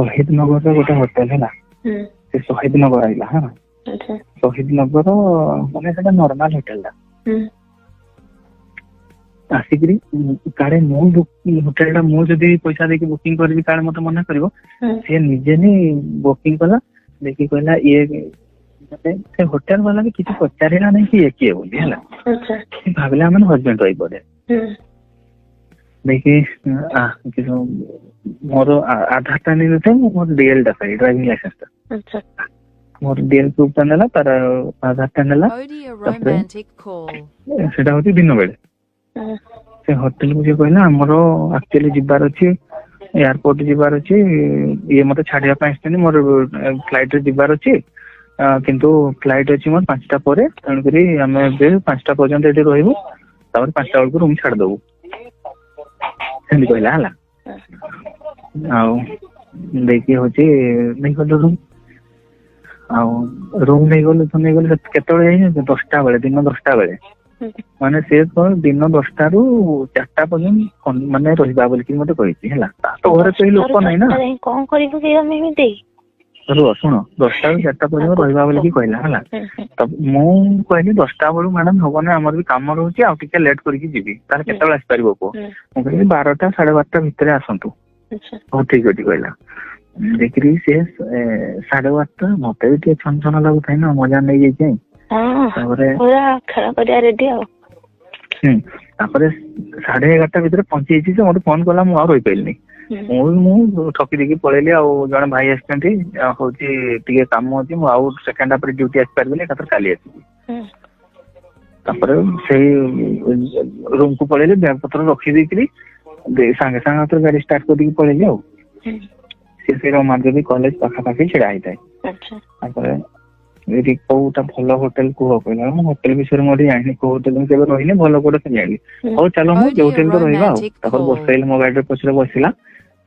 शहीद नगर गोटे होटेल है से शहीद नगर आइला हाँ शहीद नगर माने सेटा नॉर्मल होटेल आसिकरी काड़े मु होटेल टा मु जदी पैसा देके बुकिंग करबी काड़े मते मना करबो से निजे ने बुकिंग कला देखि कहला ये से होटेल वाला भी किसी पचारिला नहीं कि एक ही बोली है अच्छा भागले हमन हस्बैंड वाइफ बोले देखि मोर आधार टा नहीं थे मोर डीएल टा ड्राइविंग लाइसेंस टा अच्छा मोर डीएल प्रूफ टा नेला तार आधार टा नेला सेटा होती दिन बेले से होटेल को जे कहला हमरो एक्चुअली जिबार अछि एयरपोर्ट जिबार अछि ये मते छाडिया पाइ स्टेनी मोर फ्लाइट रे जिबार अछि किंतु फ्लाइट अछि मोर 5टा परे तण करी हमें बे 5टा पर्यंत एठी रहइबो तापर 5टा बेल को रूम छाड़ दबो सेंदी कहला हला आउ देखि होची नहीं गलो रूम नहीं गलो केतळे जाई 10टा बेले दिन 10टा बेले माने से दिन 10टा रु 4टा पर्यंत माने रहिबा बोल कि मते कहिछि हला तो घरे कोई लोक नै ना कोन करिबो के हम एमिते रो सुनो 10टा रु 4टा पर्यंत रहिबा बोल कि कहला हला तब मु कहली 10टा बेलु मैडम होबो ना हमर भी काम रहउछि आ टिके लेट करिकि जीबी तार केतळे आस परिबो को मु कहली 12टा 12:30 भितरे आसंतु अच्छा ठीक अछि कहला देखरी से 12:30 मते भी टे छन छन लागु थाइ ना मजा नै जाई छै पूरा खेला करिया रेडी हो तापर 11:30 भितर पहुंची से मते फोन कला मु आ रहि पैलनी मु ठकी देकी पळेली आ जण भाई आछंती होची टिके काम होची मु आउ सेकंड हाफ रे ड्यूटी आस परबेले कतर काली आसी तापर से रूम को पळेली बैग पत्र रखी देकरी संगे संगे तो गाड़ी स्टार्ट कर देकी पळेली आ से रोमान देवी कॉलेज पाखा पाखी छिड़ा आइ थाए अच्छा तापर एरी कोटा भलो होटल को कहला हम होटल विषय मोडी जानि को होटल में केबे रहिने भलो कोटा से जानि हो चलो हम जे होटल तो रहिबा तापर बसैल मो गाड़ी पछरे बसिला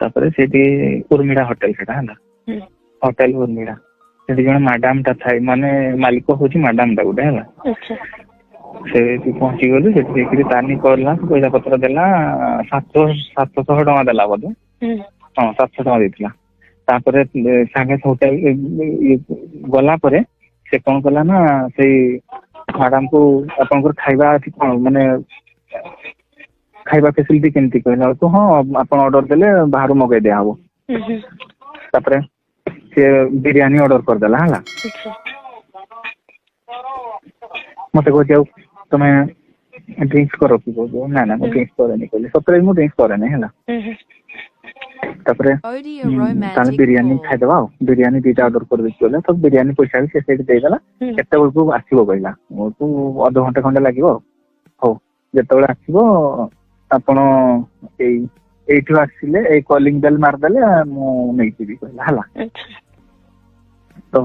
तापर सेठी उर्मिला होटल सेटा हला होटल उर्मिला सेठी जण मैडम ता थाई माने मालिक होची मैडम ता गुडे हला अच्छा से पहुंची गेलु सेठी देखि तानी करला पैसा पत्र देला 700 टका देला बदे हां 700 टका देतिला तापर संगे होटल गला परे से कौन कला ना से मैडम को अपन खाइबा माने खाइबा फैसिलिटी केमती कहला तो हां अपन ऑर्डर देले बाहर मगे दे आबो तापर से बिरयानी ऑर्डर कर देला हला मते को जाऊ तमे ड्रिंक्स करो कि बोलो ना ना ड्रिंक्स करे नहीं कहले सतरे मु ड्रिंक्स करे नहीं हला तापर ताने बिरयानी खाइ दबा बिरयानी दीटा ऑर्डर कर देले तो बिरयानी पैसा भी से सेट दे देला केते बेल को आसीबो कहला मो तो आधा घंटा खंडा लागिवो हो जेतबेला आसीबो आपण एठु आसीले ए कॉलिंग बेल मार देले मु नै जीबी कहला हला तो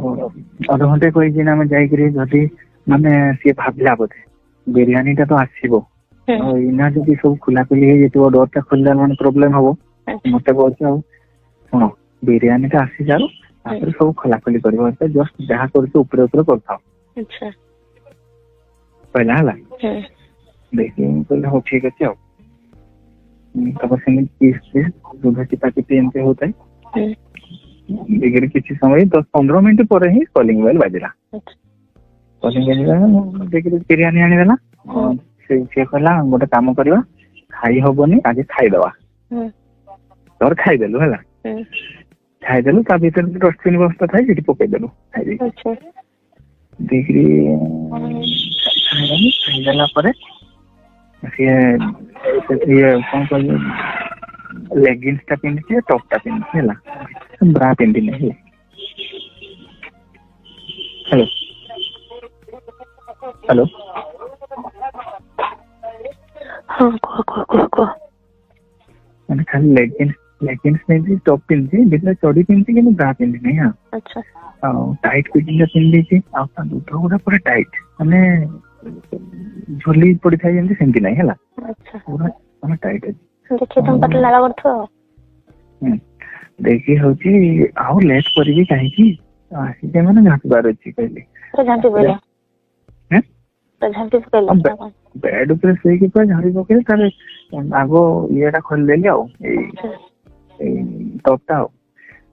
आधा घंटे कोइ जिना में जाई करी जदी माने से भाबला बोथे बिरयानी ता तो आसीबो इना जदी सब खुला खुली हे जेतो डोर ता खुलला माने प्रॉब्लम हबो मते बोलछौ सुनो बिरयानी ता आसी जारो तापर सब खला खली करबो त जस्ट जहा करके ऊपर ऊपर करथाओ अच्छा पहला हला देखि तो हो ठीक है आओ तब से किस दूध चिता के पेनते होता है बिगर किसी समय 10-15 मिनट पर ही कॉलिंग बेल बाजिला कॉलिंग बेल देखि बिरयानी आनी देला से कहला गोटे काम करबा खाई होबनी आज खाई दवा तोर खाई देलु हला खाई देलु ता भीतर डस्टबिन व्यवस्था थाई जेटी पके देलु खाई अच्छा देखि खाई देला परे ये कौन कहले लेगिंग्स टा पिन्धि टॉप टा पिन्धि हला ब्रा पिन्धि नहीं हेलो हेलो हां को मैंने खाली लेगिंग्स पिन्धि टॉप पिन्धि बिना चोडी पिन्धि कि ब्रा पिन्धि नहीं हां अच्छा टाइट फिटिंग पिन्धि छी आ दूध गुडा पूरा टाइट माने झोली पड़ी था जेंति सेंति नहीं हला अच्छा पूरा टाइट है देखि तुम पतला लागथो देखि होची आउ लेट करबी काहे की आसी जे माने झांटबार अछि कहली तो झांटी बोले हैं तो झांटी बोले बेड ऊपर से की पर झाड़ी पके तारे आगो येटा खोल लेली आउ ए टॉपटा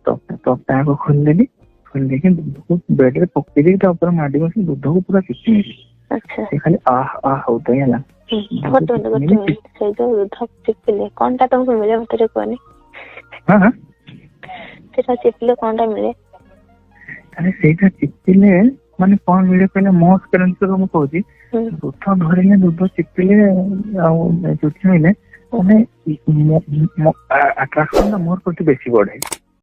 ଟପଟା ଆଗ ଖୋଲିଦେଇକି ଦୁଧକୁ ବେଡରେ ପକେଇ ଦେଇକି ତା ଉପରେ ମାଡି ବସି ଦୁଧକୁ ପୁରା ଚିପି ଆଚ୍ଛା ସେ ଖାଲି ଆହ ହଉଥାଏ ହେଲା। ଗୋଟେ ମିନିଟ୍ ସେଇ ଯୋଉ ଦୁଧ ଚିପିଲେ କଣଟା ତମକୁ ମିଳେ ମତେ ଟିକେ କୁହନି। ହଁ ସେଟା ଚିପିଲେ କଣଟା ମିଳେ? ଆରେ ସେଇଟା ଚିପିଲେ ମାନେ କଣ ମିଳେ କହିଲେ ମୋ ଏକ୍ସପେରିଏନ୍ସ ମୁଁ କହୁଛି। ଦୁଧ ଧରିଲେ ଦୁଧ ଚିପିଲେ ଆଉ ଛୁଇଁଲେ ମାନେ ଆଟ୍ରାକ୍ସନ ଟା ମୋର ପ୍ରତି ବେଶୀ ବଢେ।